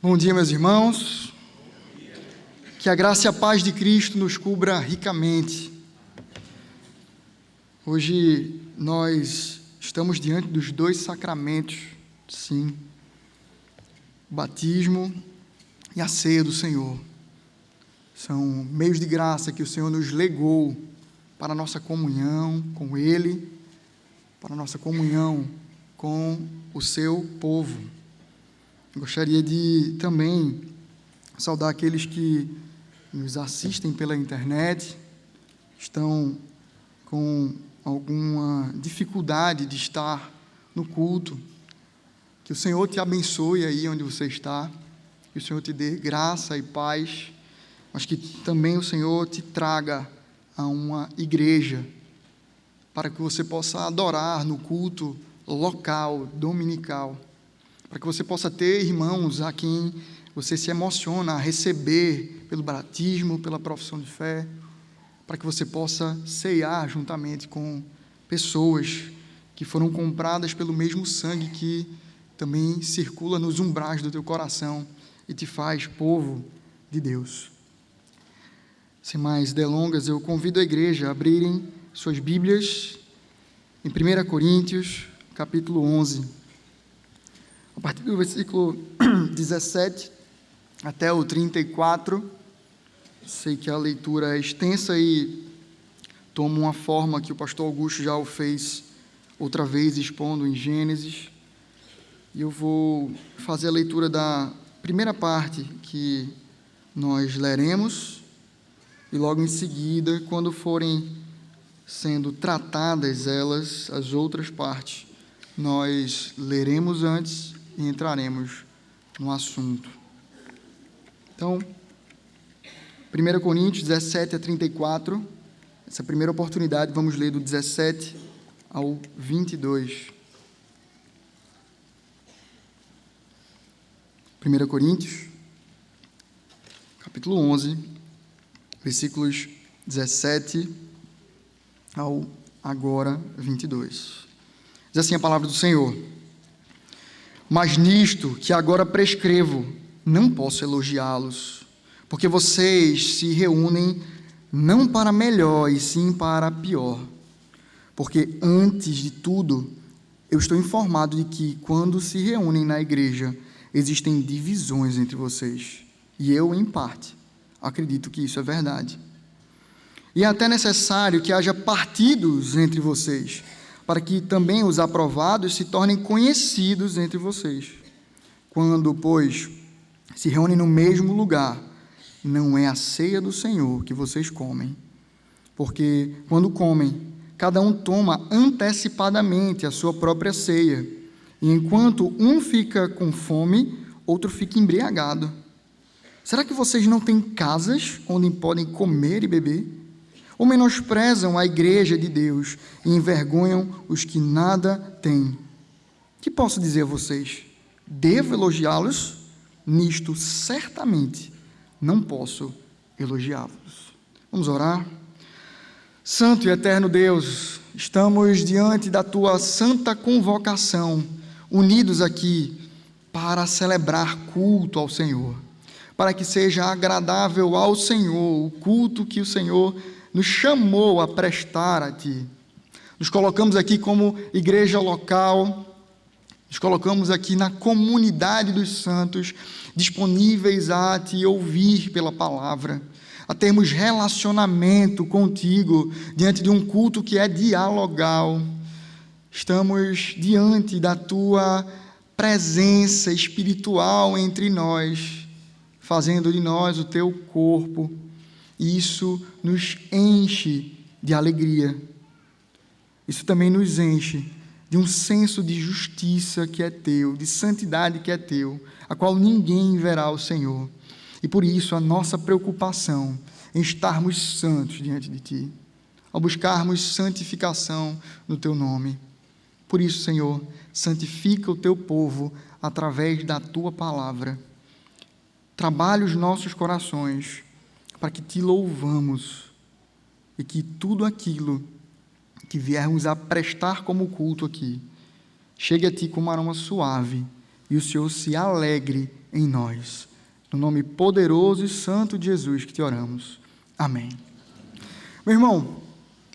Bom dia, meus irmãos. Que a graça e a paz de Cristo nos cubra ricamente. Hoje nós estamos diante dos dois sacramentos, sim, o batismo e a ceia do Senhor. São meios de graça que o Senhor nos legou para a nossa comunhão com Ele, para a nossa comunhão com o seu povo. Gostaria de também saudar aqueles que nos assistem pela internet, estão com alguma dificuldade de estar no culto. Que o Senhor te abençoe aí onde você está, que o Senhor te dê graça e paz, mas que também o Senhor te traga a uma igreja, para que você possa adorar no culto local, dominical, para que você possa ter irmãos a quem você se emociona a receber pelo batismo, pela profissão de fé, para que você possa ceiar juntamente com pessoas que foram compradas pelo mesmo sangue que também circula nos umbrais do teu coração e te faz povo de Deus. Sem mais delongas, eu convido a igreja a abrirem suas Bíblias em 1 Coríntios, capítulo 11. A partir do versículo 17 até o 34, sei que a leitura é extensa e toma uma forma que o pastor Augusto já o fez outra vez, expondo em Gênesis, e eu vou fazer a leitura da primeira parte que nós leremos, e logo em seguida, quando forem sendo tratadas elas, as outras partes, nós leremos antes e entraremos no assunto. Então, 1 Coríntios 17 a 34, essa primeira oportunidade, vamos ler do 17 ao 22. 1 Coríntios, capítulo 11, versículos 17 ao agora 22. Diz assim a palavra do Senhor: Mas nisto que agora prescrevo, não posso elogiá-los, porque vocês se reúnem não para melhor, e sim para pior. Porque, antes de tudo, eu estou informado de que, quando se reúnem na igreja, existem divisões entre vocês. E eu, em parte, acredito que isso é verdade. E é até necessário que haja partidos entre vocês, para que também os aprovados se tornem conhecidos entre vocês. Quando, pois, se reúnem no mesmo lugar, não é a ceia do Senhor que vocês comem. Porque, quando comem, cada um toma antecipadamente a sua própria ceia, e enquanto um fica com fome, outro fica embriagado. Será que vocês não têm casas onde podem comer e beber? Ou menosprezam a igreja de Deus e envergonham os que nada têm? Que posso dizer a vocês? Devo elogiá-los? Nisto, certamente, não posso elogiá-los. Vamos orar? Santo e eterno Deus, estamos diante da Tua santa convocação, unidos aqui para celebrar culto ao Senhor, para que seja agradável ao Senhor o culto que o Senhor nos chamou a prestar a Ti. Nos colocamos aqui como igreja local, nos colocamos aqui na comunidade dos santos, disponíveis a Te ouvir pela palavra, a termos relacionamento contigo, diante de um culto que é dialogal. Estamos diante da Tua presença espiritual entre nós, fazendo de nós o Teu corpo. Isso nos enche de alegria. Isso também nos enche de um senso de justiça que é Teu, de santidade que é Teu, a qual ninguém verá o Senhor. E por isso a nossa preocupação em estarmos santos diante de Ti, ao buscarmos santificação no Teu nome. Por isso, Senhor, santifica o Teu povo através da Tua palavra. Trabalha os nossos corações para que Te louvamos e que tudo aquilo que viermos a prestar como culto aqui chegue a Ti como aroma suave e o Senhor se alegre em nós. No nome poderoso e santo de Jesus que te oramos. Amém. Meu irmão,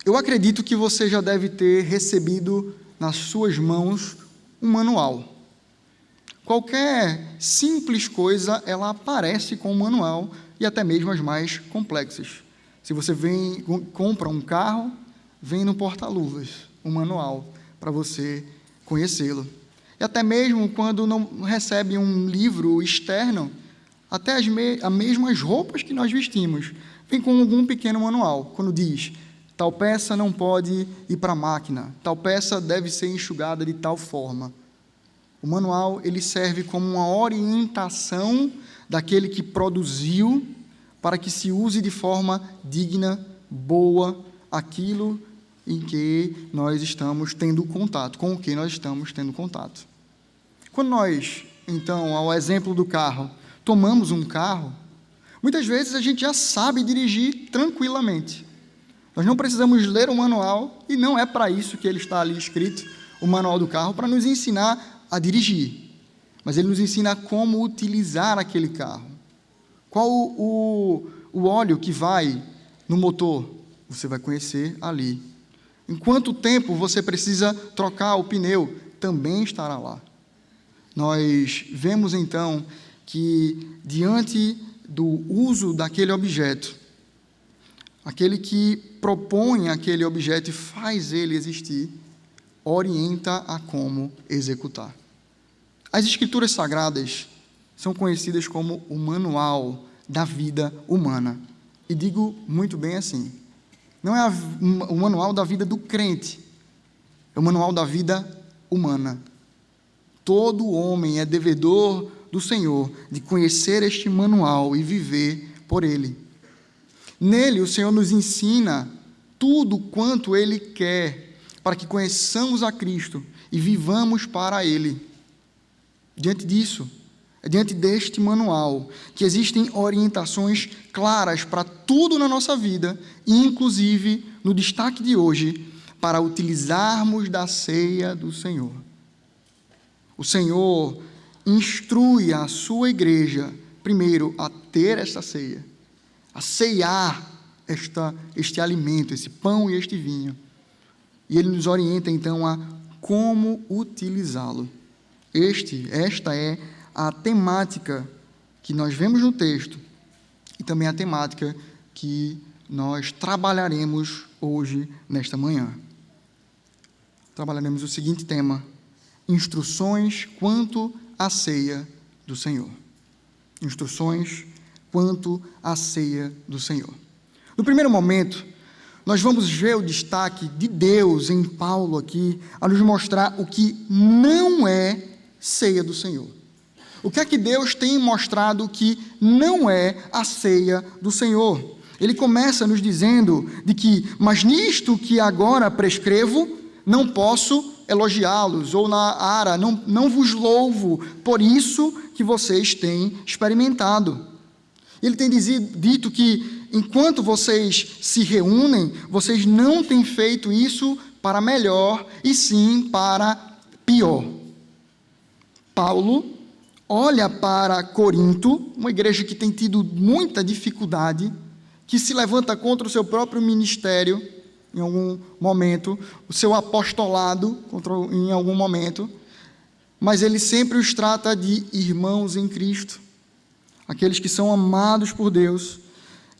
eu acredito que você já deve ter recebido nas suas mãos um manual. Qualquer simples coisa, ela aparece com o manual, e até mesmo as mais complexas. Se você compra um carro, vem no porta-luvas o manual para você conhecê-lo. E até mesmo quando não recebe um livro externo, até as mesmas roupas que nós vestimos, vem com algum pequeno manual, quando diz, tal peça não pode ir para a máquina, tal peça deve ser enxugada de tal forma. O manual, ele serve como uma orientação daquele que produziu para que se use de forma digna, boa, aquilo em que nós estamos tendo contato, com o que nós estamos tendo contato. Quando nós, então, ao exemplo do carro, tomamos um carro, muitas vezes a gente já sabe dirigir tranquilamente. Nós não precisamos ler o manual, e não é para isso que ele está ali escrito, o manual do carro, para nos ensinar a dirigir. Mas ele nos ensina como utilizar aquele carro. Qual o óleo que vai no motor? Você vai conhecer ali. Em quanto tempo você precisa trocar o pneu? Também estará lá. Nós vemos, então, que diante do uso daquele objeto, aquele que propõe aquele objeto e faz ele existir, orienta a como executar. As Escrituras Sagradas são conhecidas como o manual da vida humana. E digo muito bem assim, não é o manual da vida do crente, é o manual da vida humana. Todo homem é devedor do Senhor de conhecer este manual e viver por ele. Nele, o Senhor nos ensina tudo quanto Ele quer para que conheçamos a Cristo e vivamos para Ele. Diante disso, diante deste manual, que existem orientações claras para tudo na nossa vida, e inclusive, no destaque de hoje, para utilizarmos da ceia do Senhor. O Senhor instrui a sua igreja, primeiro, a ter esta ceia, a ceiar este alimento, esse pão e este vinho. E Ele nos orienta, então, a como utilizá-lo. Esta é a temática que nós vemos no texto e também a temática que nós trabalharemos hoje, nesta manhã. Trabalharemos o seguinte tema: instruções quanto à ceia do Senhor. Instruções quanto à ceia do Senhor. No primeiro momento, nós vamos ver o destaque de Deus em Paulo aqui, a nos mostrar o que não é ceia do Senhor. O que é que Deus tem mostrado que não é a ceia do Senhor? Ele começa nos dizendo de que, mas nisto que agora prescrevo, não posso elogiá-los, ou na ara, não vos louvo, por isso que vocês têm experimentado. Ele tem dito que, enquanto vocês se reúnem, vocês não têm feito isso para melhor, e sim para pior. Paulo olha para Corinto, uma igreja que tem tido muita dificuldade, que se levanta contra o seu próprio ministério, em algum momento, o seu apostolado, em algum momento, mas ele sempre os trata de irmãos em Cristo, aqueles que são amados por Deus.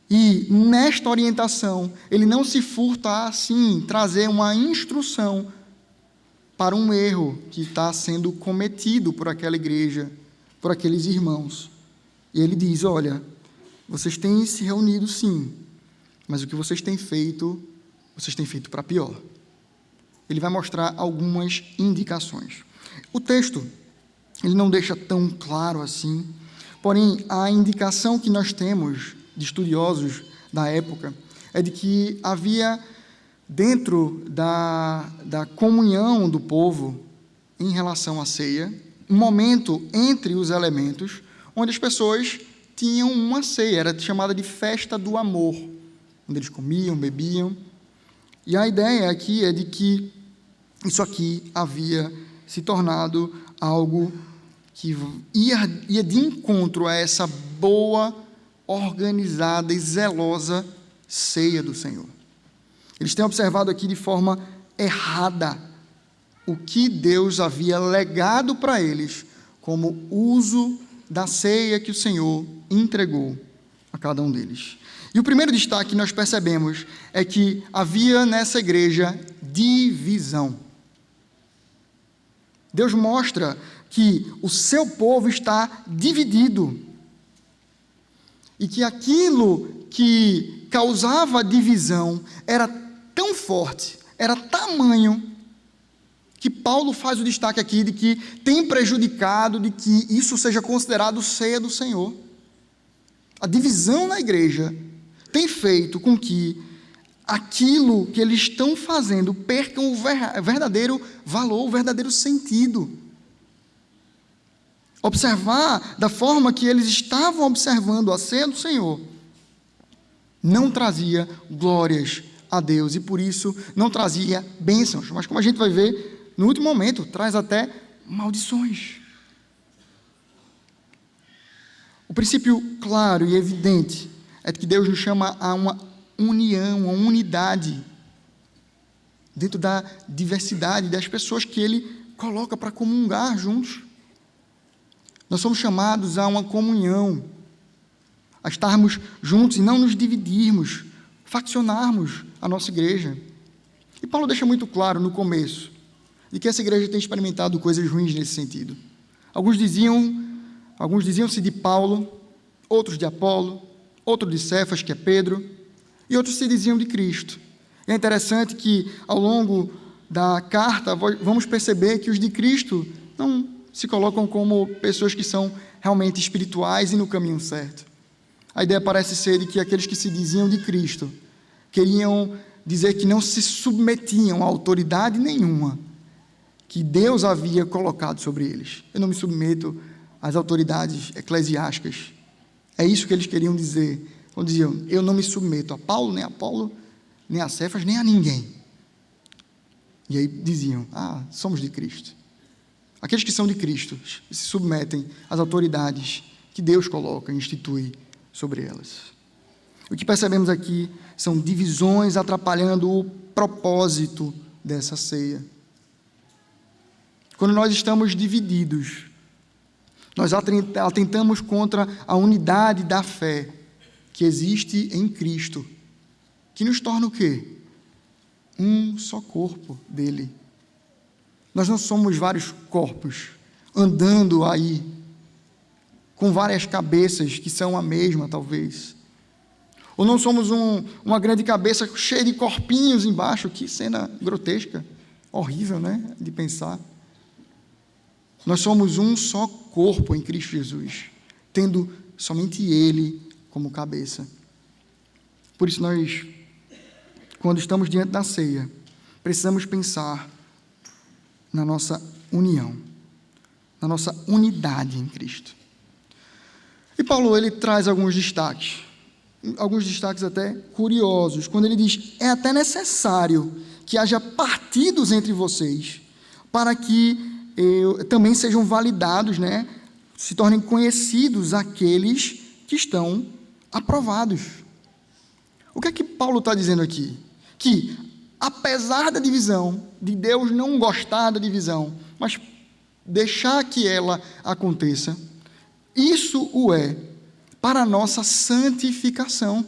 E nesta orientação, ele não se furta a, assim, trazer uma instrução para um erro que está sendo cometido por aquela igreja, por aqueles irmãos. E ele diz: olha, vocês têm se reunido sim, mas o que vocês têm feito para pior. Ele vai mostrar algumas indicações. O texto, ele não deixa tão claro assim, porém, a indicação que nós temos de estudiosos da época é de que havia, dentro da comunhão do povo em relação à ceia, um momento entre os elementos onde as pessoas tinham uma ceia, era chamada de festa do amor, onde eles comiam, bebiam. E a ideia aqui é de que isso aqui havia se tornado algo que ia de encontro a essa boa, organizada e zelosa ceia do Senhor. Eles têm observado aqui de forma errada o que Deus havia legado para eles como uso da ceia que o Senhor entregou a cada um deles. E o primeiro destaque que nós percebemos é que havia nessa igreja divisão. Deus mostra que o seu povo está dividido e que aquilo que causava divisão era tão forte, era tamanho, que Paulo faz o destaque aqui de que tem prejudicado de que isso seja considerado ceia do Senhor. A divisão na igreja tem feito com que aquilo que eles estão fazendo percam o verdadeiro valor, o verdadeiro sentido. Observar da forma que eles estavam observando a ceia do Senhor não trazia glórias a Deus e por isso não trazia bênçãos, mas como a gente vai ver no último momento, traz até maldições. O princípio claro e evidente é que Deus nos chama a uma união, uma unidade dentro da diversidade das pessoas que Ele coloca para comungar juntos. Nós somos chamados a uma comunhão, a estarmos juntos e não nos dividirmos, faccionarmos a nossa igreja. E Paulo deixa muito claro no começo de que essa igreja tem experimentado coisas ruins nesse sentido. Alguns diziam-se de Paulo, outros de Apolo, outro de Cefas, que é Pedro, e outros se diziam de Cristo. É interessante que, ao longo da carta, vamos perceber que os de Cristo não se colocam como pessoas que são realmente espirituais e no caminho certo. A ideia parece ser de que aqueles que se diziam de Cristo queriam dizer que não se submetiam a autoridade nenhuma que Deus havia colocado sobre eles. Eu não me submeto às autoridades eclesiásticas. É isso que eles queriam dizer. Quando diziam, eu não me submeto a Paulo, nem a Cefas, nem a ninguém. E aí diziam, somos de Cristo. Aqueles que são de Cristo se submetem às autoridades que Deus coloca e institui sobre elas. O que percebemos aqui são divisões atrapalhando o propósito dessa ceia. Quando nós estamos divididos, nós atentamos contra a unidade da fé que existe em Cristo, que nos torna o quê? Um só corpo dele. Nós não somos vários corpos andando aí, com várias cabeças que são a mesma, talvez. Ou não somos uma grande cabeça cheia de corpinhos embaixo. Que cena grotesca, horrível, né, de pensar. Nós somos um só corpo em Cristo Jesus, tendo somente Ele como cabeça. Por isso nós, quando estamos diante da ceia, precisamos pensar na nossa união, na nossa unidade em Cristo. E Paulo, ele traz alguns destaques até curiosos, quando ele diz, é até necessário que haja partidos entre vocês, para que também sejam validados, se tornem conhecidos aqueles que estão aprovados. O que é que Paulo está dizendo aqui? Que, apesar da divisão, de Deus não gostar da divisão, mas deixar que ela aconteça, isso o é para a nossa santificação,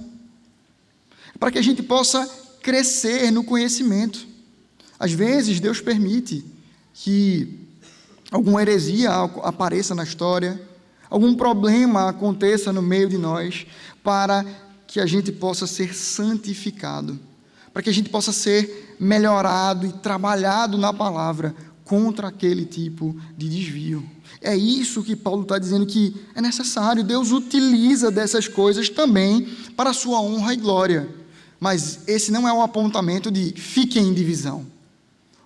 para que a gente possa crescer no conhecimento. Às vezes, Deus permite que alguma heresia apareça na história, algum problema aconteça no meio de nós, para que a gente possa ser santificado, para que a gente possa ser melhorado e trabalhado na palavra contra aquele tipo de desvio. É isso que Paulo está dizendo que é necessário. Deus utiliza dessas coisas também para a sua honra e glória. Mas esse não é um apontamento de fiquem em divisão.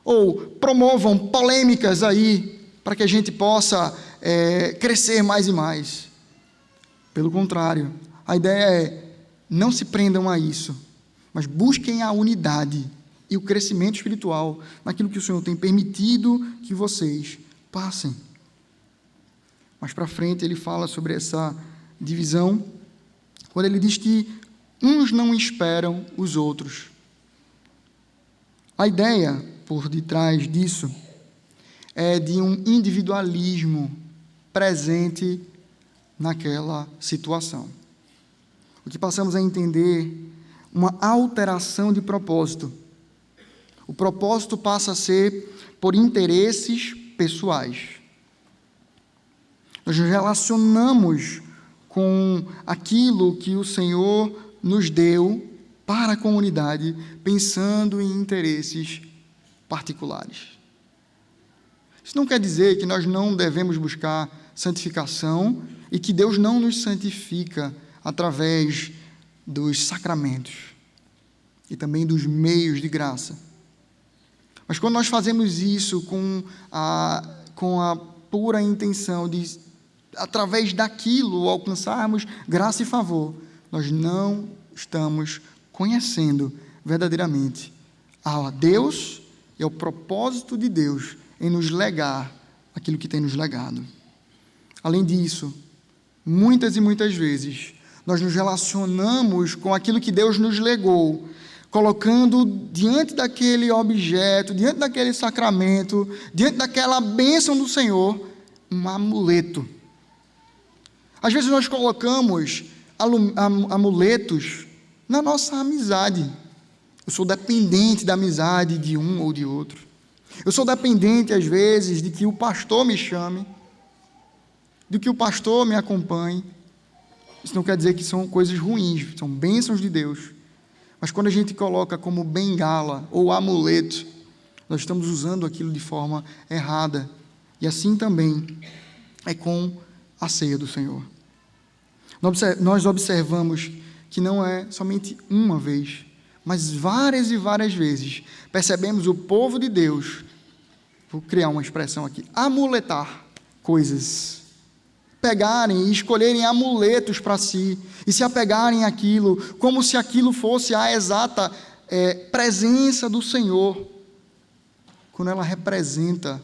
Ou promovam polêmicas aí para que a gente possa crescer mais e mais. Pelo contrário, a ideia é não se prendam a isso, mas busquem a unidade e o crescimento espiritual naquilo que o Senhor tem permitido que vocês passem. Mais para frente ele fala sobre essa divisão, quando ele diz que uns não esperam os outros. A ideia por detrás disso é de um individualismo presente naquela situação. O que passamos a entender, uma alteração de propósito. O propósito passa a ser por interesses pessoais. Nós nos relacionamos com aquilo que o Senhor nos deu para a comunidade, pensando em interesses particulares. Isso não quer dizer que nós não devemos buscar santificação e que Deus não nos santifica através dos sacramentos e também dos meios de graça. Mas quando nós fazemos isso com a pura intenção de, através daquilo, alcançarmos graça e favor, nós não estamos conhecendo verdadeiramente a Deus e ao propósito de Deus em nos legar aquilo que tem nos legado. Além disso, muitas e muitas vezes, nós nos relacionamos com aquilo que Deus nos legou, colocando diante daquele objeto, diante daquele sacramento, diante daquela bênção do Senhor, um amuleto. Às vezes nós colocamos amuletos na nossa amizade. Eu sou dependente da amizade de um ou de outro. Eu sou dependente, às vezes, de que o pastor me chame, de que o pastor me acompanhe. Isso não quer dizer que são coisas ruins, são bênçãos de Deus. Mas quando a gente coloca como bengala ou amuleto, nós estamos usando aquilo de forma errada. E assim também é com a ceia do Senhor. Nós observamos que não é somente uma vez, mas várias e várias vezes percebemos o povo de Deus, vou criar uma expressão aqui, amuletar coisas, pegarem e escolherem amuletos para si, e se apegarem àquilo, como se aquilo fosse a exata presença do Senhor, quando ela representa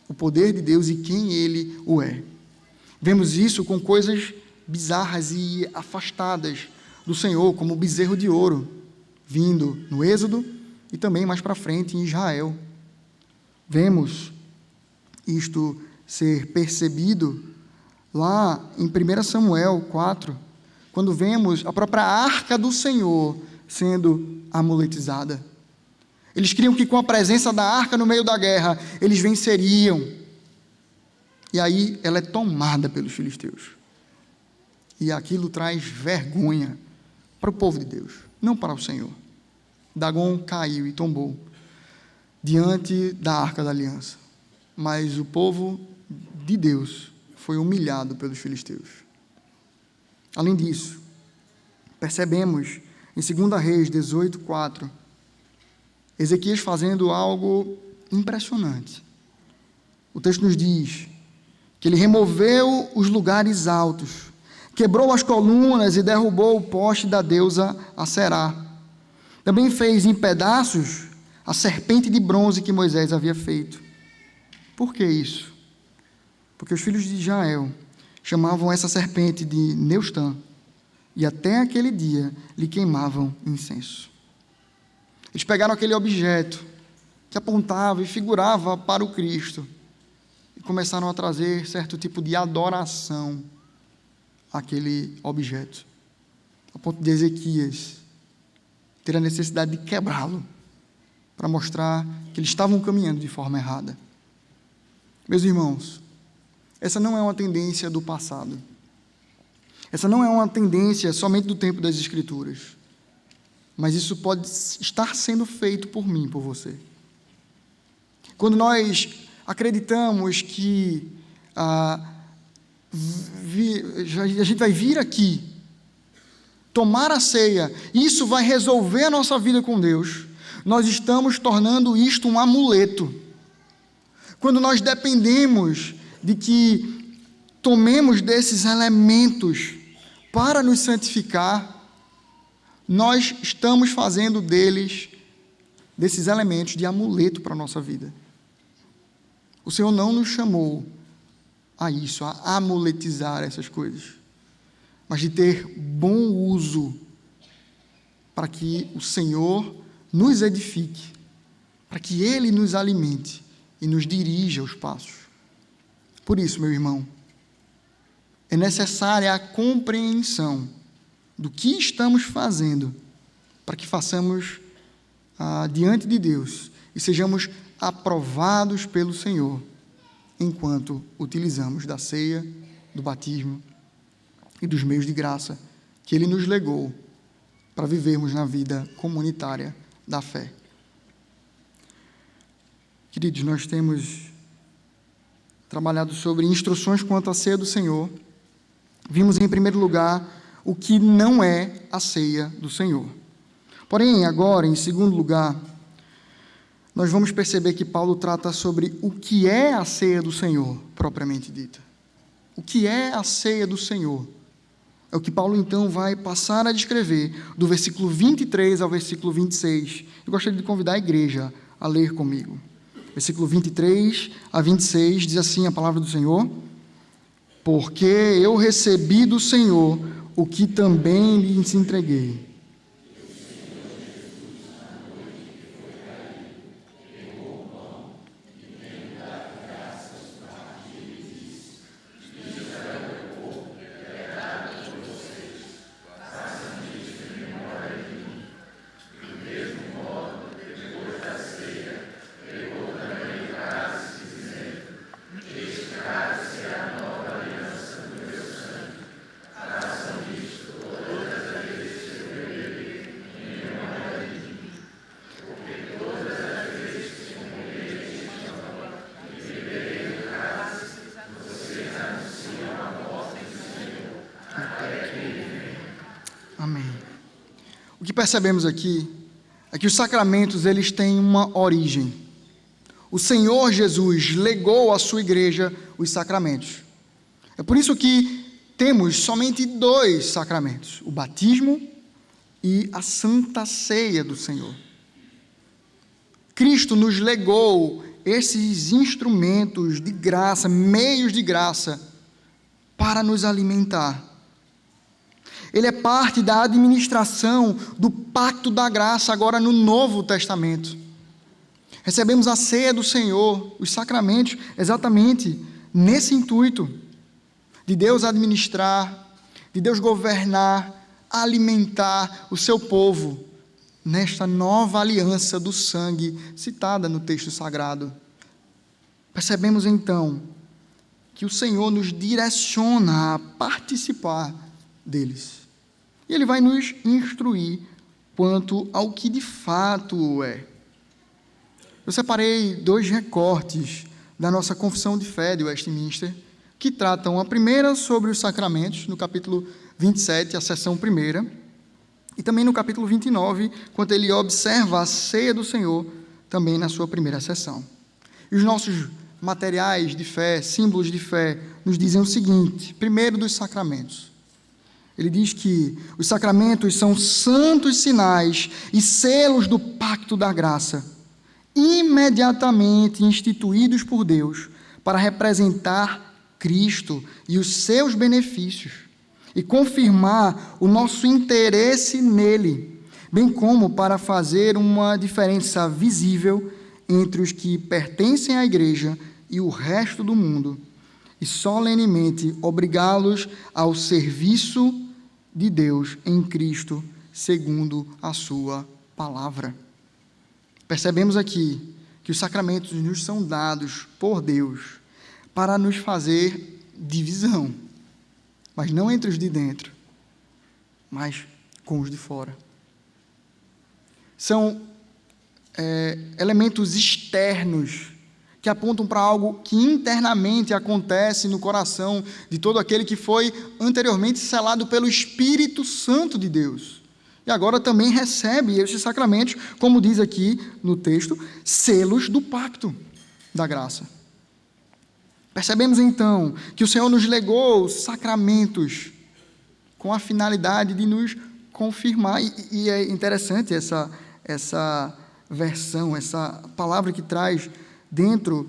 o poder de Deus e quem Ele o é. Vemos isso com coisas bizarras e afastadas do Senhor, como o bezerro de ouro, vindo no Êxodo e também mais para frente em Israel. Vemos isto ser percebido lá em 1 Samuel 4, quando vemos a própria arca do Senhor sendo amuletizada. Eles criam que com a presença da arca no meio da guerra, eles venceriam. E aí ela é tomada pelos filisteus. E aquilo traz vergonha para o povo de Deus, não para o Senhor. Dagon caiu e tombou diante da arca da aliança. Mas o povo de Deus foi humilhado pelos filisteus. Além disso, percebemos em 2 Reis 18:4, Ezequias fazendo algo impressionante. O texto nos diz que ele removeu os lugares altos, quebrou as colunas e derrubou o poste da deusa Aserá. Também fez em pedaços a serpente de bronze que Moisés havia feito. Por que isso? Porque os filhos de Israel chamavam essa serpente de Neustã, e até aquele dia lhe queimavam incenso. Eles pegaram aquele objeto que apontava e figurava para o Cristo e começaram a trazer certo tipo de adoração àquele objeto, a ponto de Ezequias ter a necessidade de quebrá-lo para mostrar que eles estavam caminhando de forma errada. Meus irmãos, essa não é uma tendência do passado. Essa não é uma tendência somente do tempo das Escrituras. Mas isso pode estar sendo feito por mim, por você. Quando nós acreditamos que a gente vai vir aqui, tomar a ceia, isso vai resolver a nossa vida com Deus, nós estamos tornando isto um amuleto. Quando nós dependemos de que tomemos desses elementos para nos santificar, nós estamos fazendo desses elementos de amuleto para a nossa vida. O Senhor não nos chamou a isso, a amuletizar essas coisas, mas de ter bom uso para que o Senhor nos edifique, para que Ele nos alimente e nos dirija os passos. Por isso, meu irmão, é necessária a compreensão do que estamos fazendo para que façamos diante de Deus e sejamos aprovados pelo Senhor enquanto utilizamos da ceia, do batismo e dos meios de graça que Ele nos legou para vivermos na vida comunitária da fé. Queridos, nós temos trabalhado sobre instruções quanto à ceia do Senhor. Vimos, em primeiro lugar, o que não é a ceia do Senhor. Porém, agora, em segundo lugar, nós vamos perceber que Paulo trata sobre o que é a ceia do Senhor, propriamente dita. O que é a ceia do Senhor? É o que Paulo, então, vai passar a descrever do versículo 23 ao versículo 26. Eu gostaria de convidar a igreja a ler comigo. Versículo 23 a 26 diz assim a palavra do Senhor: porque eu recebi do Senhor o que também lhes entreguei. Amém. O que percebemos aqui é que os sacramentos, eles têm uma origem. O Senhor Jesus legou à sua igreja os sacramentos. É por isso que temos somente 2 sacramentos: o batismo e a Santa Ceia do Senhor. Cristo nos legou esses instrumentos de graça, meios de graça, para nos alimentar. Ele é parte da administração do pacto da graça, agora no Novo Testamento. Recebemos a ceia do Senhor, os sacramentos, exatamente nesse intuito de Deus administrar, de Deus governar, alimentar o seu povo, nesta nova aliança do sangue, citada no texto sagrado. Percebemos então que o Senhor nos direciona a participar deles. E Ele vai nos instruir quanto ao que de fato é. Eu separei 2 recortes da nossa Confissão de Fé de Westminster, que tratam a primeira sobre os sacramentos, no capítulo 27, a seção 1, e também no capítulo 29, quando ele observa a ceia do Senhor, também na sua primeira seção. E os nossos materiais de fé, símbolos de fé, nos dizem o seguinte: primeiro, dos sacramentos. Ele diz que os sacramentos são santos sinais e selos do pacto da graça, imediatamente instituídos por Deus para representar Cristo e os seus benefícios e confirmar o nosso interesse nele, bem como para fazer uma diferença visível entre os que pertencem à igreja e o resto do mundo e solenemente obrigá-los ao serviço de Deus em Cristo, segundo a sua palavra. Percebemos aqui que os sacramentos nos são dados por Deus para nos fazer divisão, mas não entre os de dentro, mas com os de fora. São elementos externos que apontam para algo que internamente acontece no coração de todo aquele que foi anteriormente selado pelo Espírito Santo de Deus. E agora também recebe estes sacramentos, como diz aqui no texto, selos do pacto da graça. Percebemos então que o Senhor nos legou os sacramentos com a finalidade de nos confirmar. E é interessante essa versão, essa palavra que traz dentro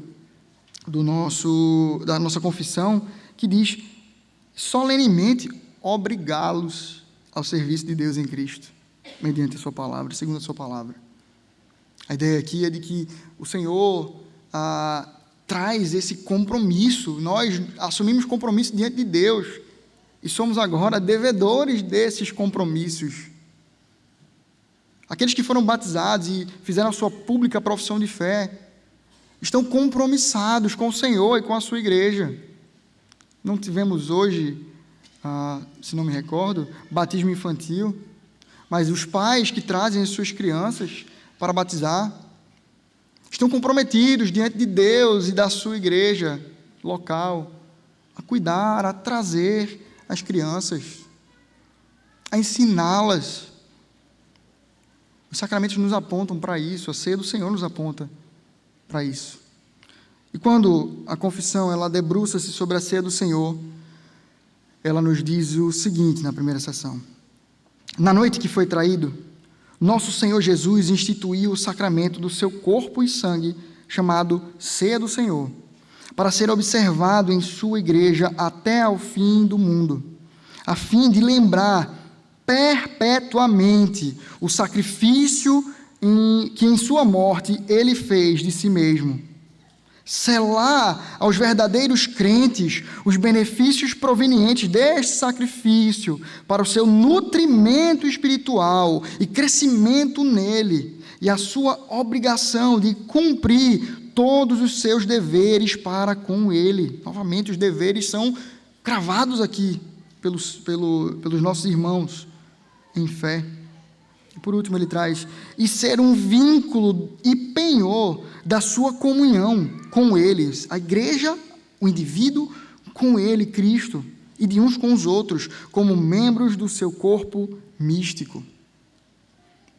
da nossa confissão, que diz solenemente obrigá-los ao serviço de Deus em Cristo, mediante a sua palavra, segundo a sua palavra. A ideia aqui é de que o Senhor traz esse compromisso, nós assumimos compromisso diante de Deus, e somos agora devedores desses compromissos. Aqueles que foram batizados e fizeram a sua pública profissão de fé, estão compromissados com o Senhor e com a sua igreja. Não tivemos hoje, se não me recordo, batismo infantil, mas os pais que trazem as suas crianças para batizar estão comprometidos diante de Deus e da sua igreja local a cuidar, a trazer as crianças, a ensiná-las. Os sacramentos nos apontam para isso, a ceia do Senhor nos aponta para isso. E quando a confissão ela debruça-se sobre a ceia do Senhor, ela nos diz o seguinte na primeira sessão: na noite que foi traído, nosso Senhor Jesus instituiu o sacramento do seu corpo e sangue, chamado ceia do Senhor, para ser observado em sua igreja até ao fim do mundo, a fim de lembrar perpetuamente o sacrifício que em sua morte ele fez de si mesmo, selar aos verdadeiros crentes os benefícios provenientes deste sacrifício para o seu nutrimento espiritual e crescimento nele, e a sua obrigação de cumprir todos os seus deveres para com ele. Novamente, os deveres são cravados aqui pelos nossos irmãos em fé. E por último ele traz, e ser um vínculo e penhor da sua comunhão com eles, a igreja, o indivíduo com ele, Cristo, e de uns com os outros, como membros do seu corpo místico.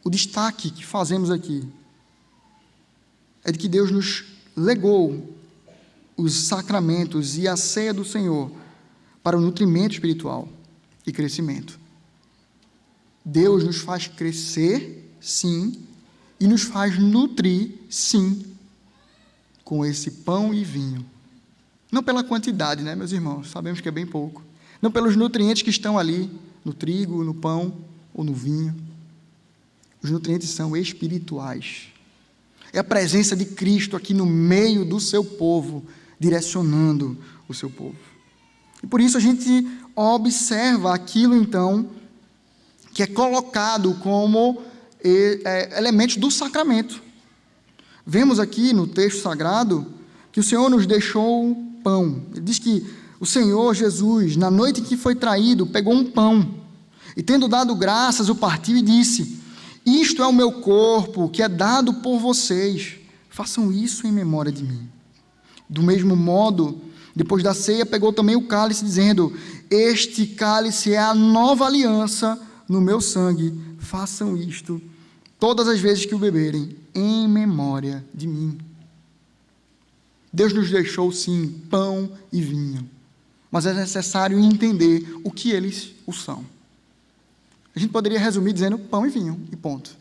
O destaque que fazemos aqui é de que Deus nos legou os sacramentos e a ceia do Senhor para o nutrimento espiritual e crescimento. Deus nos faz crescer, sim, e nos faz nutrir, sim, com esse pão e vinho. Não pela quantidade, né, meus irmãos? Sabemos que é bem pouco. Não pelos nutrientes que estão ali, no trigo, no pão ou no vinho. Os nutrientes são espirituais. É a presença de Cristo aqui no meio do seu povo, direcionando o seu povo. E por isso a gente observa aquilo, então, que é colocado como elementos do sacramento. Vemos aqui no texto sagrado que o Senhor nos deixou um pão. Ele diz que o Senhor Jesus, na noite em que foi traído, pegou um pão e, tendo dado graças, o partiu e disse: isto é o meu corpo, que é dado por vocês. Façam isso em memória de mim. Do mesmo modo, depois da ceia, pegou também o cálice, dizendo: este cálice é a nova aliança no meu sangue. Façam isto todas as vezes que o beberem, em memória de mim. Deus nos deixou, sim, pão e vinho, mas é necessário entender o que eles são. A gente poderia resumir dizendo pão e vinho, e ponto.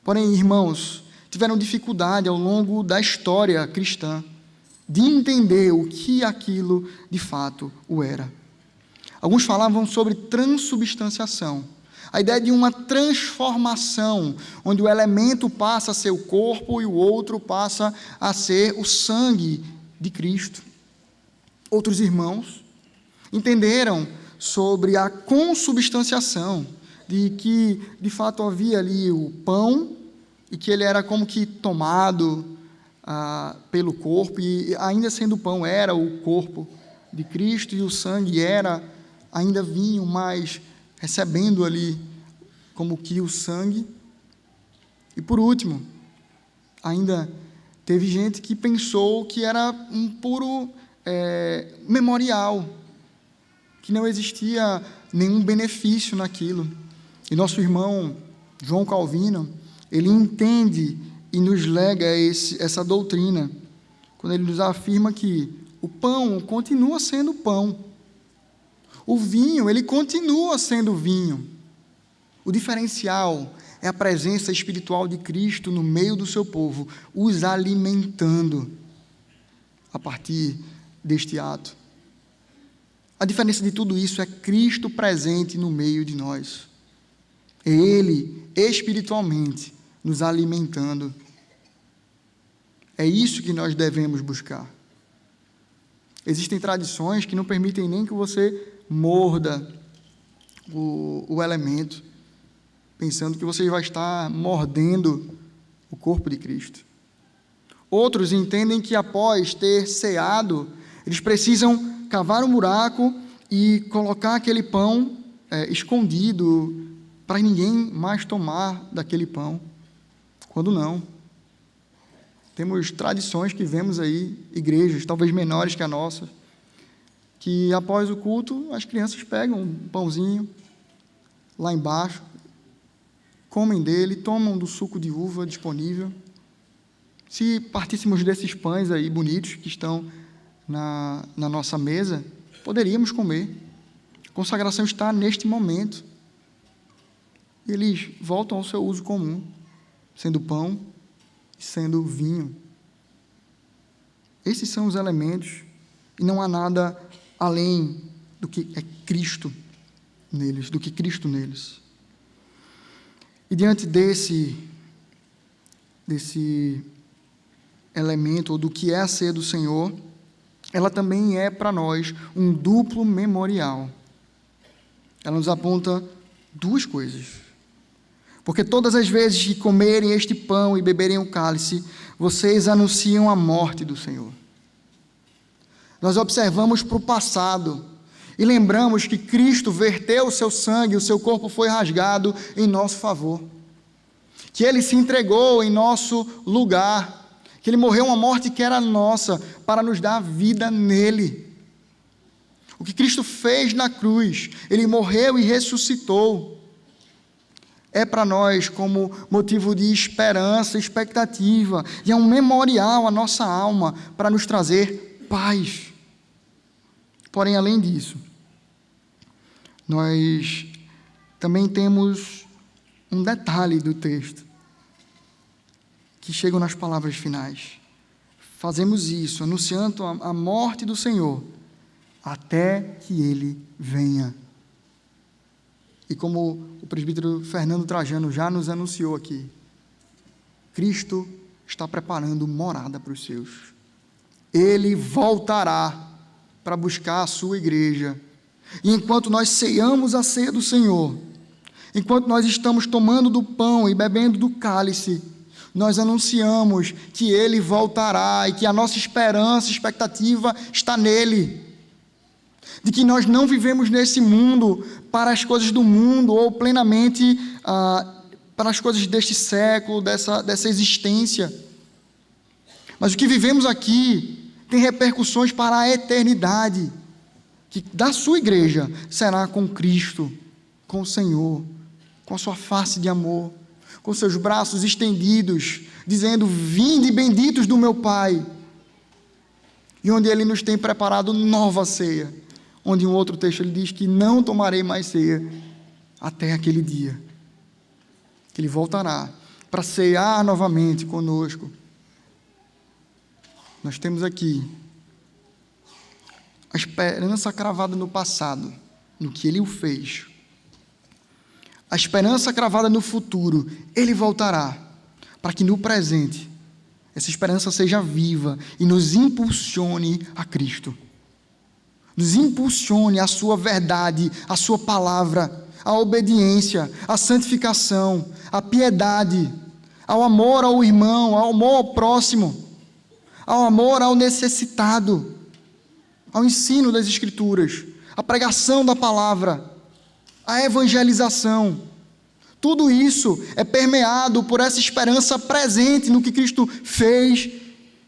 Porém, irmãos, tiveram dificuldade ao longo da história cristã de entender o que aquilo de fato o era. Alguns falavam sobre transubstanciação, a ideia de uma transformação, onde o elemento passa a ser o corpo e o outro passa a ser o sangue de Cristo. Outros irmãos entenderam sobre a consubstanciação, de que de fato havia ali o pão e que ele era como que tomado pelo corpo, e ainda sendo pão era o corpo de Cristo, e o sangue era ainda vinho, mas recebendo ali como que o sangue. E por último, ainda teve gente que pensou que era um puro memorial, que não existia nenhum benefício naquilo. E nosso irmão João Calvino, ele entende e nos lega essa doutrina, quando ele nos afirma que o pão continua sendo pão, o vinho, ele continua sendo vinho. O diferencial é a presença espiritual de Cristo no meio do seu povo, os alimentando. a partir deste ato. A diferença de tudo isso é Cristo presente no meio de nós. É Ele, espiritualmente, nos alimentando. É isso que nós devemos buscar. Existem tradições que não permitem nem que você morda o elemento, pensando que você vai estar mordendo o corpo de Cristo. Outros entendem que após ter ceado, eles precisam cavar um buraco e colocar aquele pão escondido para ninguém mais tomar daquele pão, quando não. Temos tradições que vemos aí, igrejas, talvez menores que a nossa, que após o culto, as crianças pegam um pãozinho lá embaixo, comem dele, tomam do suco de uva disponível. Se partíssemos desses pães aí bonitos que estão na nossa mesa, poderíamos comer. A consagração está neste momento. Eles voltam ao seu uso comum, sendo pão e sendo vinho. Esses são os elementos, e não há nada além do que é Cristo neles, do que Cristo neles. E diante desse elemento, ou do que é a ceia do Senhor, ela também é para nós um duplo memorial. Ela nos aponta duas coisas. Porque todas as vezes que comerem este pão e beberem o cálice, vocês anunciam a morte do Senhor. Nós observamos para o passado e lembramos que Cristo verteu o seu sangue, o seu corpo foi rasgado em nosso favor. Que Ele se entregou em nosso lugar, que Ele morreu uma morte que era nossa, para nos dar vida nele. O que Cristo fez na cruz, Ele morreu e ressuscitou, é para nós como motivo de esperança, expectativa, e é um memorial à nossa alma para nos trazer paz. Porém, além disso, nós também temos um detalhe do texto, que chega nas palavras finais. Fazemos isso, anunciando a morte do Senhor, até que Ele venha. E como o presbítero Fernando Trajano já nos anunciou aqui, Cristo está preparando morada para os seus. Ele voltará para buscar a sua igreja. E enquanto nós ceamos a ceia do Senhor, enquanto nós estamos tomando do pão e bebendo do cálice, nós anunciamos que Ele voltará e que a nossa esperança, expectativa está nele. De que nós não vivemos nesse mundo para as coisas do mundo ou plenamente para as coisas deste século, dessa existência. Mas o que vivemos aqui tem repercussões para a eternidade, que da sua igreja será com Cristo, com o Senhor, com a sua face de amor, com seus braços estendidos, dizendo: vinde benditos do meu Pai, e onde Ele nos tem preparado nova ceia, onde em um outro texto Ele diz que não tomarei mais ceia até aquele dia, que Ele voltará para cear novamente conosco. Nós temos aqui a esperança cravada no passado, no que Ele o fez, a esperança cravada no futuro. Ele voltará, para que no presente essa esperança seja viva e nos impulsione a Cristo, nos impulsione a sua verdade, a sua palavra, a obediência, a santificação, a piedade, ao amor ao irmão, ao amor ao próximo, ao amor ao necessitado, ao ensino das Escrituras, à pregação da palavra, à evangelização. Tudo isso é permeado por essa esperança presente no que Cristo fez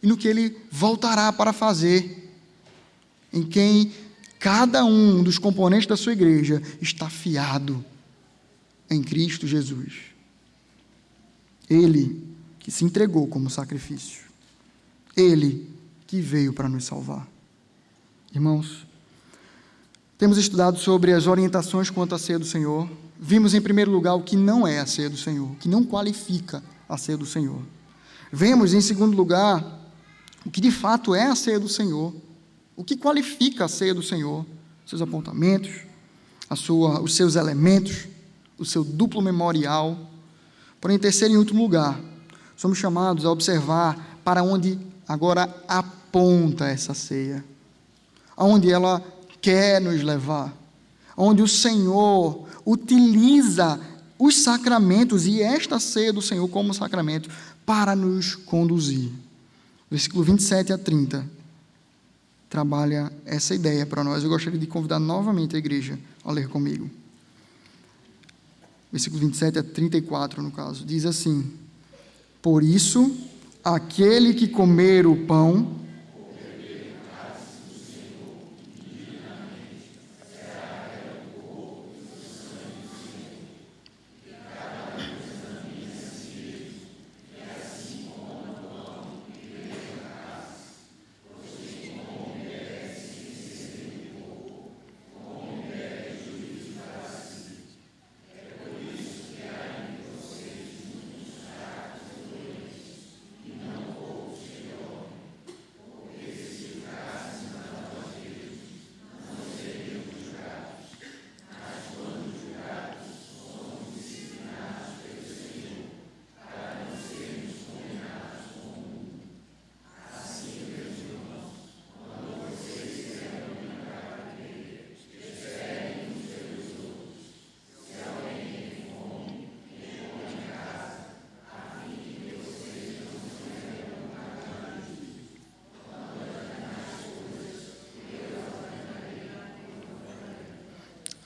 e no que Ele voltará para fazer, em quem cada um dos componentes da sua igreja está fiado em Cristo Jesus. Ele que se entregou como sacrifício. Ele que veio para nos salvar. Irmãos, temos estudado sobre as orientações quanto à ceia do Senhor. Vimos em primeiro lugar o que não é a ceia do Senhor, o que não qualifica a ceia do Senhor. Vemos em segundo lugar o que de fato é a ceia do Senhor, o que qualifica a ceia do Senhor, seus apontamentos, os seus elementos, o seu duplo memorial. Porém, em terceiro e último lugar, somos chamados a observar para onde agora aponta essa ceia, aonde ela quer nos levar, onde o Senhor utiliza os sacramentos e esta ceia do Senhor como sacramento para nos conduzir. Versículo 27 a 30 trabalha essa ideia para nós. Eu gostaria de convidar novamente a igreja a ler comigo. Versículo 27 a 34, no caso, diz assim: por isso, aquele que comer o pão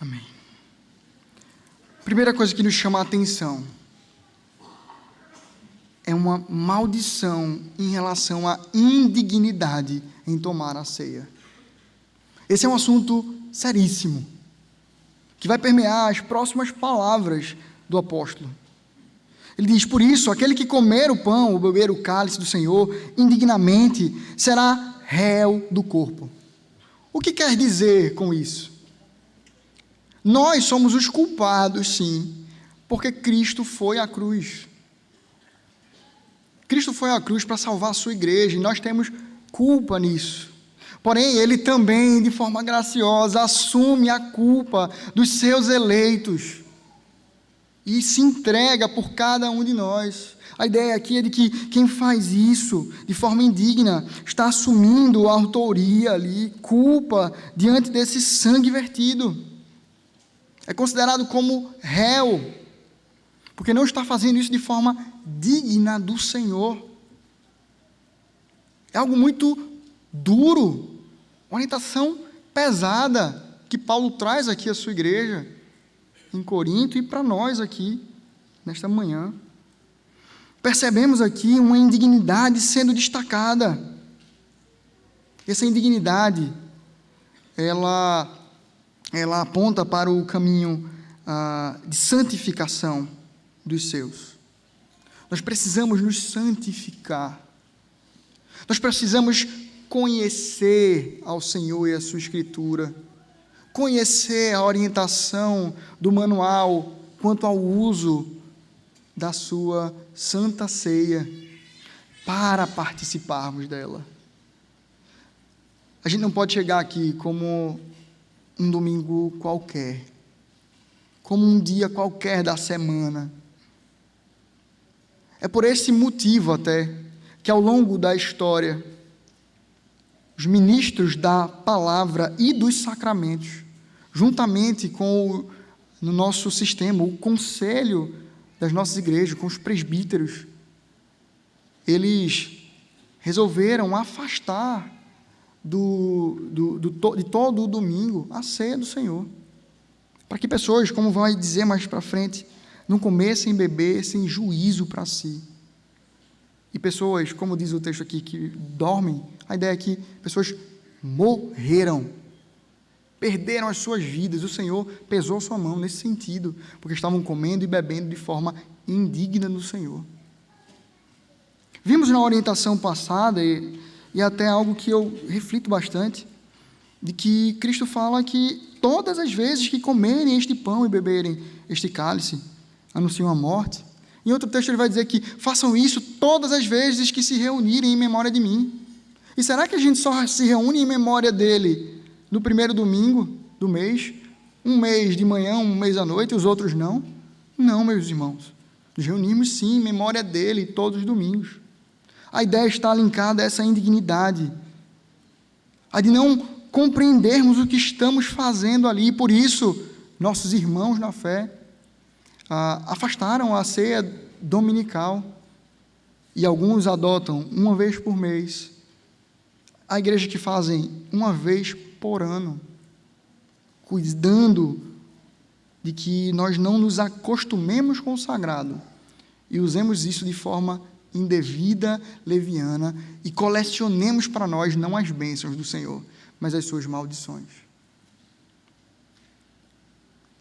Amém. Primeira coisa que nos chama a atenção é uma maldição em relação à indignidade em tomar a ceia. Esse é um assunto seríssimo, que vai permear as próximas palavras do apóstolo. Ele diz: por isso, aquele que comer o pão ou beber o cálice do Senhor indignamente será réu do corpo. O que quer dizer com isso? Nós somos os culpados, sim, porque Cristo foi à cruz. Cristo foi à cruz para salvar a sua igreja, e nós temos culpa nisso. Porém, Ele também, de forma graciosa, assume a culpa dos seus eleitos e se entrega por cada um de nós. A ideia aqui é de que quem faz isso de forma indigna está assumindo a autoria ali, culpa diante desse sangue vertido. É considerado como réu, porque não está fazendo isso de forma digna do Senhor. É algo muito duro, uma orientação pesada que Paulo traz aqui à sua igreja, em Corinto, e para nós aqui, nesta manhã. Percebemos aqui uma indignidade sendo destacada. Essa indignidade, ela aponta para o caminho de santificação dos seus. Nós precisamos nos santificar. Nós precisamos conhecer ao Senhor e a sua Escritura, conhecer a orientação do manual quanto ao uso da sua Santa Ceia para participarmos dela. A gente não pode chegar aqui como um domingo qualquer, como um dia qualquer da semana. É por esse motivo até que ao longo da história, os ministros da palavra e dos sacramentos, juntamente com no nosso sistema, o conselho das nossas igrejas, com os presbíteros, eles resolveram afastar de todo o domingo a ceia do Senhor, para que pessoas, como vai dizer mais para frente, não comessem e bebessem juízo para si. E pessoas, como diz o texto aqui, que dormem, a ideia é que pessoas morreram, perderam as suas vidas. O Senhor pesou sua mão nesse sentido, porque estavam comendo e bebendo de forma indigna do Senhor. Vimos na orientação passada, e até algo que eu reflito bastante, de que Cristo fala que todas as vezes que comerem este pão e beberem este cálice, anunciam a morte. Em outro texto ele vai dizer que façam isso todas as vezes que se reunirem em memória de mim. E será que a gente só se reúne em memória dele no primeiro domingo do mês? Um mês de manhã, um mês à noite, e os outros não? Não, meus irmãos. Nos reunimos sim em memória dele todos os domingos. A ideia está linkada a essa indignidade, a de não compreendermos o que estamos fazendo ali. Por isso, nossos irmãos na fé afastaram a ceia dominical, e alguns adotam uma vez por mês. Há igrejas que fazem uma vez por ano, cuidando de que nós não nos acostumemos com o sagrado e usemos isso de forma indevida, leviana, e colecionemos para nós não as bênçãos do Senhor, mas as suas maldições.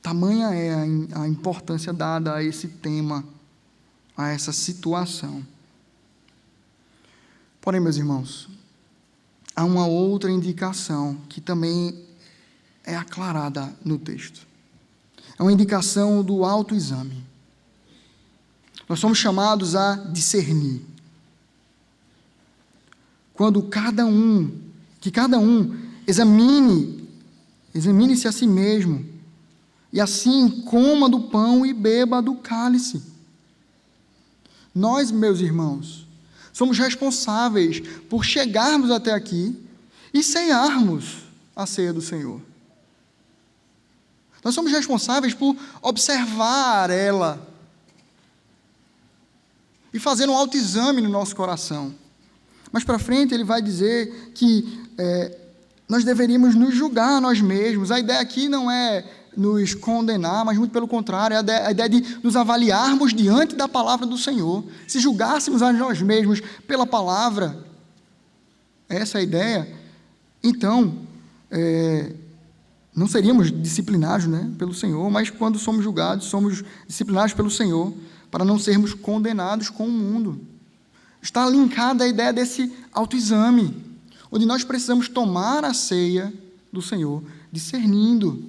Tamanha é a importância dada a esse tema, a essa situação. Porém, meus irmãos, há uma outra indicação que também é aclarada no texto. É uma indicação do autoexame. Nós somos chamados a discernir. Que cada um examine-se a si mesmo, e assim coma do pão e beba do cálice. Nós, meus irmãos, somos responsáveis por chegarmos até aqui e ceiarmos a ceia do Senhor. Nós somos responsáveis por observar ela e fazer um autoexame no nosso coração. Mais para frente ele vai dizer que nós deveríamos nos julgar a nós mesmos. A ideia aqui não é nos condenar, mas muito pelo contrário, é a ideia de nos avaliarmos diante da palavra do Senhor. Se julgássemos a nós mesmos pela palavra, essa é a ideia, então não seríamos disciplinados, pelo Senhor, mas quando somos julgados, somos disciplinados pelo Senhor, para não sermos condenados com o mundo. Está linkada a ideia desse autoexame, onde nós precisamos tomar a ceia do Senhor, discernindo,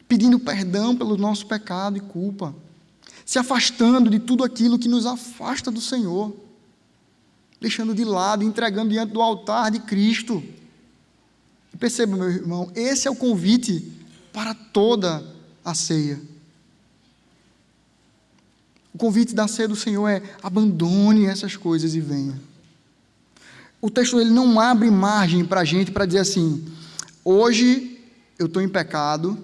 pedindo perdão pelo nosso pecado e culpa, se afastando de tudo aquilo que nos afasta do Senhor, deixando de lado, entregando diante do altar de Cristo. E perceba, meu irmão, esse é o convite para toda a ceia. O convite da ceia do Senhor é: abandone essas coisas e venha. O texto ele não abre margem para a gente para dizer assim: hoje eu estou em pecado,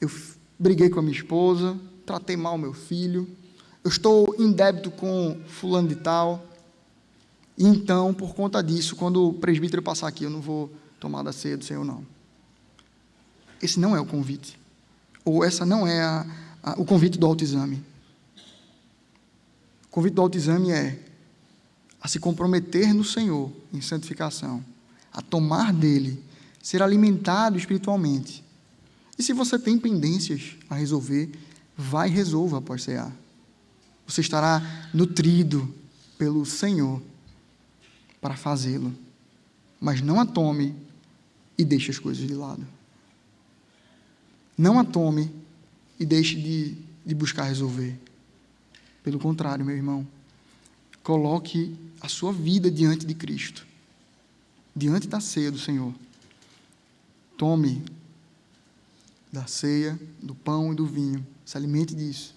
eu briguei com a minha esposa, tratei mal meu filho, eu estou em débito com fulano de tal, e então, por conta disso, quando o presbítero passar aqui, eu não vou tomar da ceia do Senhor, não. Esse não é o convite, ou essa não é o convite do autoexame. O convite do autoexame é a se comprometer no Senhor em santificação, a tomar dele, ser alimentado espiritualmente. E se você tem pendências a resolver, vai e resolva após cear. Você estará nutrido pelo Senhor para fazê-lo. Mas não a tome e deixe as coisas de lado. Não a tome e deixe de buscar resolver. Pelo contrário, meu irmão, coloque a sua vida diante de Cristo, diante da ceia do Senhor. Tome da ceia, do pão e do vinho, se alimente disso,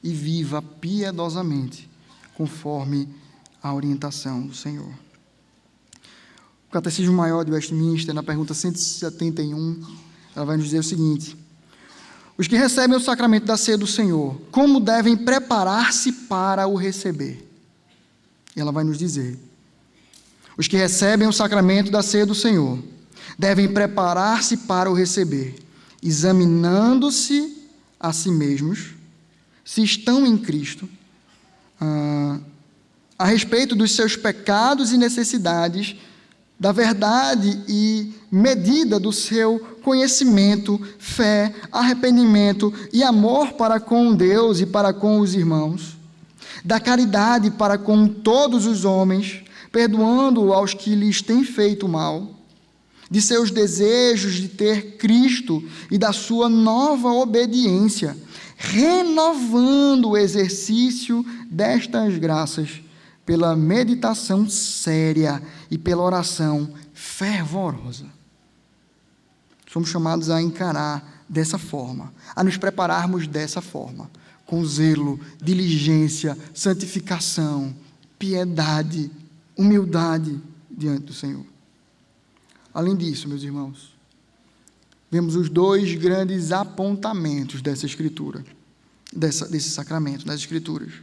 e viva piedosamente, conforme a orientação do Senhor. O Catecismo Maior de Westminster, na pergunta 171, ela vai nos dizer o seguinte: os que recebem o sacramento da ceia do Senhor, como devem preparar-se para o receber? E ela vai nos dizer: os que recebem o sacramento da ceia do Senhor, devem preparar-se para o receber, examinando-se a si mesmos, se estão em Cristo, a respeito dos seus pecados e necessidades, da verdade e medida do seu conhecimento, fé, arrependimento e amor para com Deus e para com os irmãos, da caridade para com todos os homens, perdoando aos que lhes têm feito mal, de seus desejos de ter Cristo e da sua nova obediência, renovando o exercício destas graças pela meditação séria e pela oração fervorosa. Somos chamados a encarar dessa forma, a nos prepararmos dessa forma, com zelo, diligência, santificação, piedade, humildade diante do Senhor. Além disso, meus irmãos, vemos os dois grandes apontamentos dessa Escritura, desse sacramento, das Escrituras.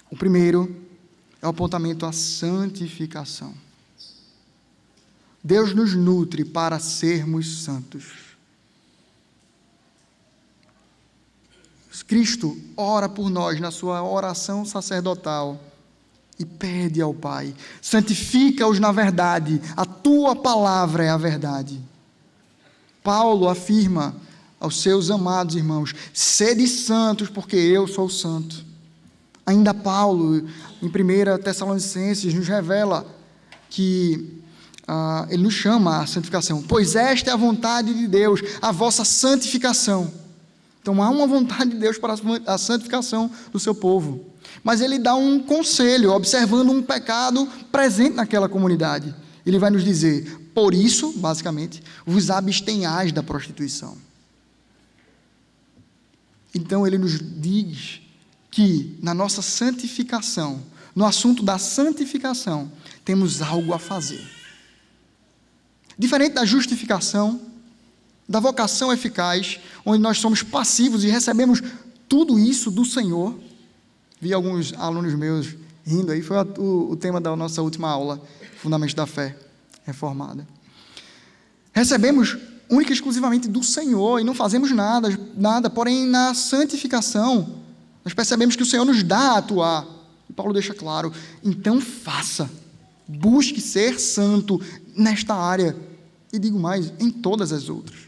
O primeiro é o apontamento à santificação. Deus nos nutre para sermos santos. Cristo ora por nós na sua oração sacerdotal e pede ao Pai: santifica-os na verdade, a tua palavra é a verdade. Paulo afirma aos seus amados irmãos: sede santos, porque eu sou santo. Ainda Paulo, em 1 Tessalonicenses, nos revela que ele nos chama à santificação, pois esta é a vontade de Deus, a vossa santificação. Então há uma vontade de Deus para a santificação do seu povo, mas ele dá um conselho, observando um pecado presente naquela comunidade. Ele vai nos dizer: por isso, basicamente, vos abstenhais da prostituição. Então ele nos diz que na nossa santificação, no assunto da santificação, temos algo a fazer. Diferente da justificação, da vocação eficaz, onde nós somos passivos e recebemos tudo isso do Senhor. Vi alguns alunos meus rindo aí, foi o tema da nossa última aula, Fundamentos da Fé Reformada. Recebemos única e exclusivamente do Senhor e não fazemos nada, porém na santificação, nós percebemos que o Senhor nos dá a atuar. E Paulo deixa claro: então faça, busque ser santo nesta área, e digo mais, em todas as outras.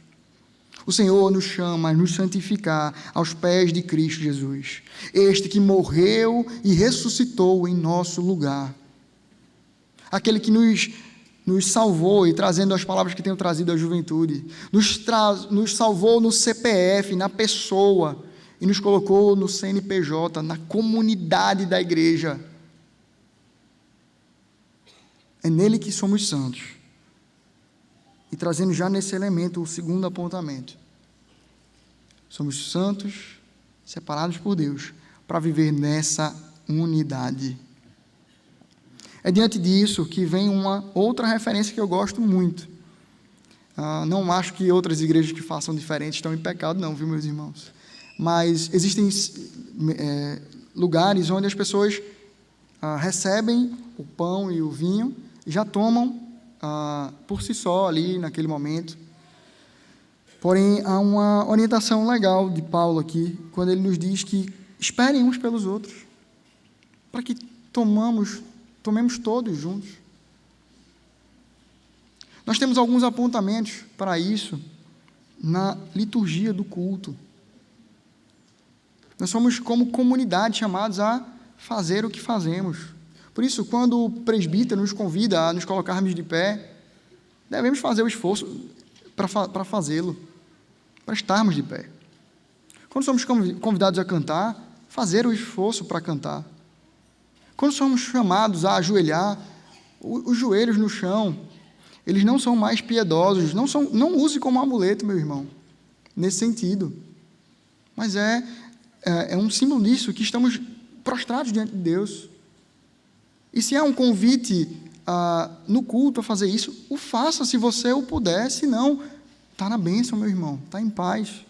O Senhor nos chama a nos santificar aos pés de Cristo Jesus, este que morreu e ressuscitou em nosso lugar, aquele que nos salvou, e trazendo as palavras que tenho trazido à juventude, nos salvou no CPF, na pessoa, e nos colocou no CNPJ, na comunidade da igreja. É nele que somos santos. E trazendo já nesse elemento o segundo apontamento: somos santos, separados por Deus, para viver nessa unidade. É diante disso que vem uma outra referência que eu gosto muito. Não acho que outras igrejas que façam diferente estão em pecado, não, viu, meus irmãos? Mas existem lugares onde as pessoas recebem o pão e o vinho e já tomam por si só ali naquele momento. Porém, há uma orientação legal de Paulo aqui, quando ele nos diz que esperem uns pelos outros, para que tomemos todos juntos. Nós temos alguns apontamentos para isso na liturgia do culto. Nós somos, como comunidade, chamados a fazer o que fazemos. Por isso, quando o presbítero nos convida a nos colocarmos de pé, devemos fazer o esforço para fazê-lo, para estarmos de pé. Quando somos convidados a cantar, fazer o esforço para cantar. Quando somos chamados a ajoelhar, os joelhos no chão, eles não são mais piedosos, não use como amuleto, meu irmão, nesse sentido. Mas é um símbolo disso, que estamos prostrados diante de Deus. E se há um convite no culto a fazer isso, o faça se você o puder, se não, está na bênção, meu irmão, está em paz.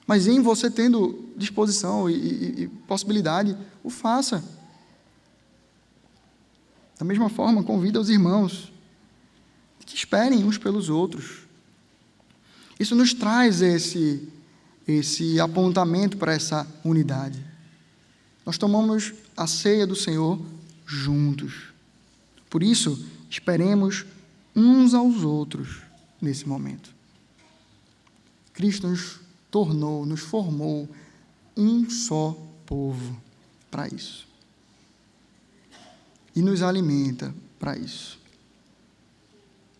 Mas em você tendo disposição e possibilidade, o faça. Da mesma forma, convida os irmãos que esperem uns pelos outros. Isso nos traz esse apontamento para essa unidade. Nós tomamos a ceia do Senhor juntos. Por isso, esperemos uns aos outros nesse momento. Cristo nos formou um só povo para isso. E nos alimenta para isso.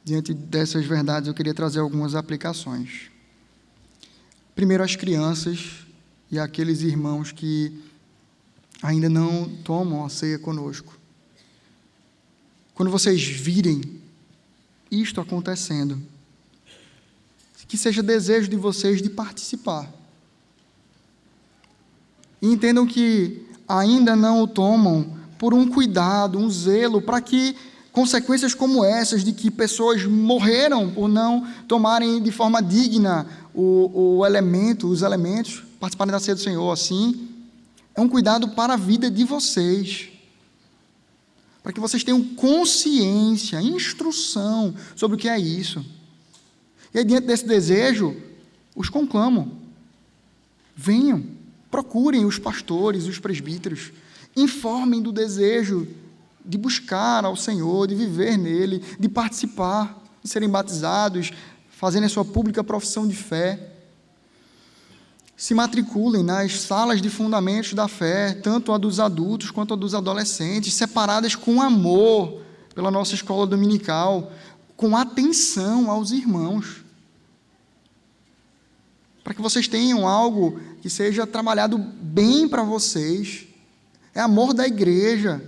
Diante dessas verdades, eu queria trazer algumas aplicações. Primeiro, as crianças e aqueles irmãos que ainda não tomam a ceia conosco. Quando vocês virem isto acontecendo, que seja desejo de vocês de participar. E entendam que ainda não o tomam por um cuidado, um zelo, para que consequências como essas, de que pessoas morreram por não tomarem de forma digna os elementos, participarem da ceia do Senhor, assim, é um cuidado para a vida de vocês, para que vocês tenham consciência, instrução sobre o que é isso. E aí, diante desse desejo, os conclamo: venham, procurem os pastores, os presbíteros, informem do desejo de buscar ao Senhor, de viver nele, de participar, de serem batizados, fazendo a sua pública profissão de fé. Se matriculem nas salas de fundamentos da fé, tanto a dos adultos quanto a dos adolescentes, separadas com amor pela nossa escola dominical, com atenção aos irmãos, para que vocês tenham algo que seja trabalhado bem para vocês. É amor da igreja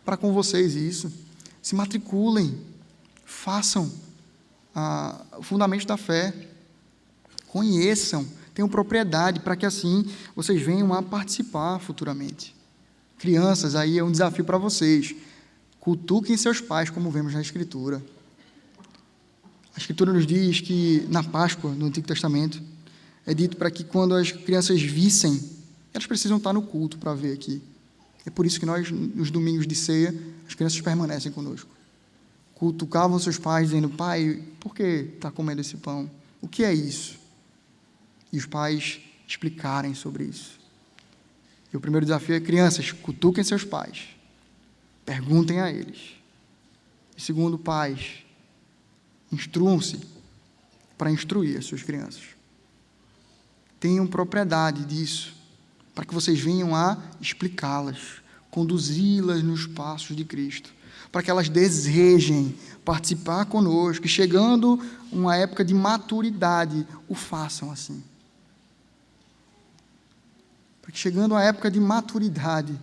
para com vocês isso. Se matriculem, façam o fundamento da fé, conheçam, tenham propriedade, para que assim vocês venham a participar futuramente. Crianças, aí é um desafio para vocês: cutuquem seus pais, como vemos na Escritura. A Escritura nos diz que na Páscoa, no Antigo Testamento, é dito para que quando as crianças vissem, elas precisam estar no culto para ver aqui. É por isso que nós, nos domingos de ceia, as crianças permanecem conosco. Cutucavam seus pais, dizendo: pai, por que está comendo esse pão? O que é isso? E os pais explicarem sobre isso. E o primeiro desafio é: crianças, cutuquem seus pais, perguntem a eles. E segundo, pais, instruam-se para instruir as suas crianças. Tenham propriedade disso, para que vocês venham a explicá-las, conduzi-las nos passos de Cristo, para que elas desejem participar conosco, e chegando uma época de maturidade, o façam assim. Para que chegando a época de maturidade,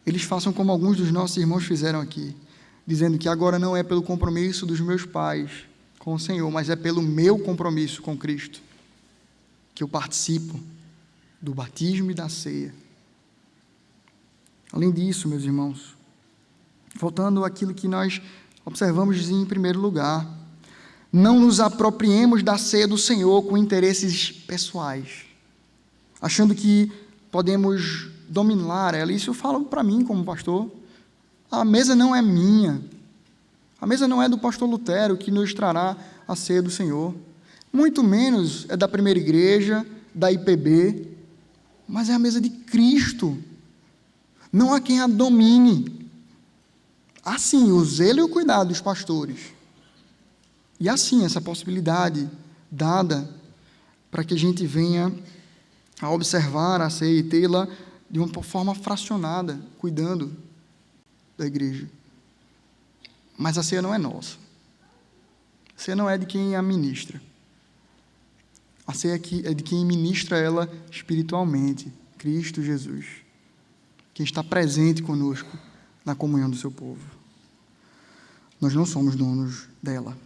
eles façam como alguns dos nossos irmãos fizeram aqui, dizendo que agora não é pelo compromisso dos meus pais com o Senhor, mas é pelo meu compromisso com Cristo, que eu participo do batismo e da ceia. Além disso, meus irmãos, voltando àquilo que nós observamos em primeiro lugar, não nos apropriemos da ceia do Senhor com interesses pessoais, achando que podemos dominar ela. Isso eu falo para mim como pastor. A mesa não é minha, a mesa não é do pastor Lutero que nos trará a ceia do Senhor, muito menos é da primeira igreja, da IPB, mas é a mesa de Cristo. Não há quem a domine. Há sim o zelo e o cuidado dos pastores, e há sim essa possibilidade dada para que a gente venha a observar a ceia e tê-la de uma forma fracionada, cuidando da igreja. Mas a ceia não é nossa. A ceia não é de quem a ministra. A ceia é de quem ministra ela espiritualmente, Cristo Jesus, quem está presente conosco na comunhão do seu povo. Nós não somos donos dela.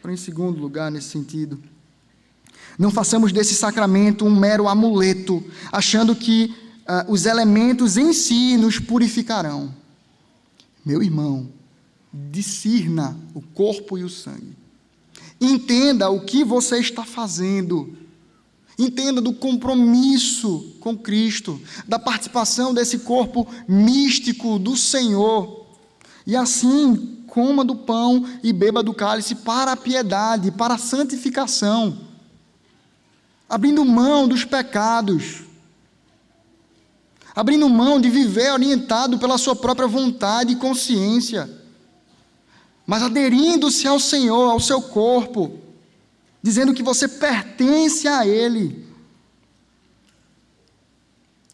Porém, em segundo lugar, nesse sentido, não façamos desse sacramento um mero amuleto, achando que os elementos em si nos purificarão. Meu irmão, discirna o corpo e o sangue. Entenda o que você está fazendo. Entenda do compromisso com Cristo, da participação desse corpo místico do Senhor. E assim, coma do pão e beba do cálice para a piedade, para a santificação, abrindo mão dos pecados, abrindo mão de viver orientado pela sua própria vontade e consciência, mas aderindo-se ao Senhor, ao seu corpo, dizendo que você pertence a Ele.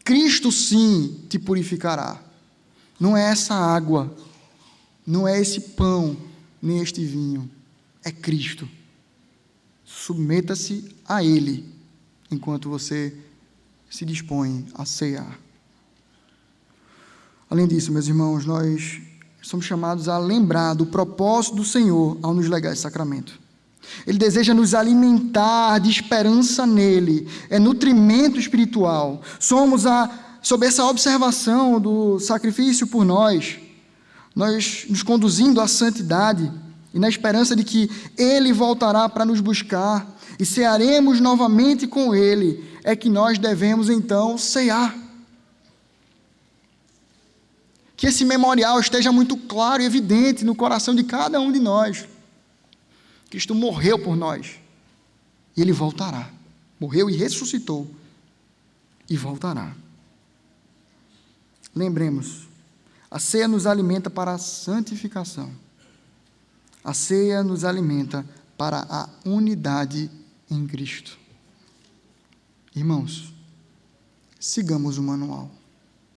Cristo sim te purificará. Não é essa água, não é esse pão, nem este vinho, é Cristo. Submeta-se a Ele, enquanto você se dispõe a cear. Além disso, meus irmãos, nós somos chamados a lembrar do propósito do Senhor ao nos legar esse sacramento. Ele deseja nos alimentar de esperança nele, é nutrimento espiritual. Somos, sob essa observação do sacrifício por nós nos conduzindo à santidade e na esperança de que ele voltará para nos buscar e cearemos novamente com ele, é que nós devemos então cear. Que esse memorial esteja muito claro e evidente no coração de cada um de nós. Cristo morreu por nós e ele voltará. Morreu e ressuscitou e voltará. Lembremos, a ceia nos alimenta para a santificação. A ceia nos alimenta para a unidade em Cristo. Irmãos, sigamos o manual.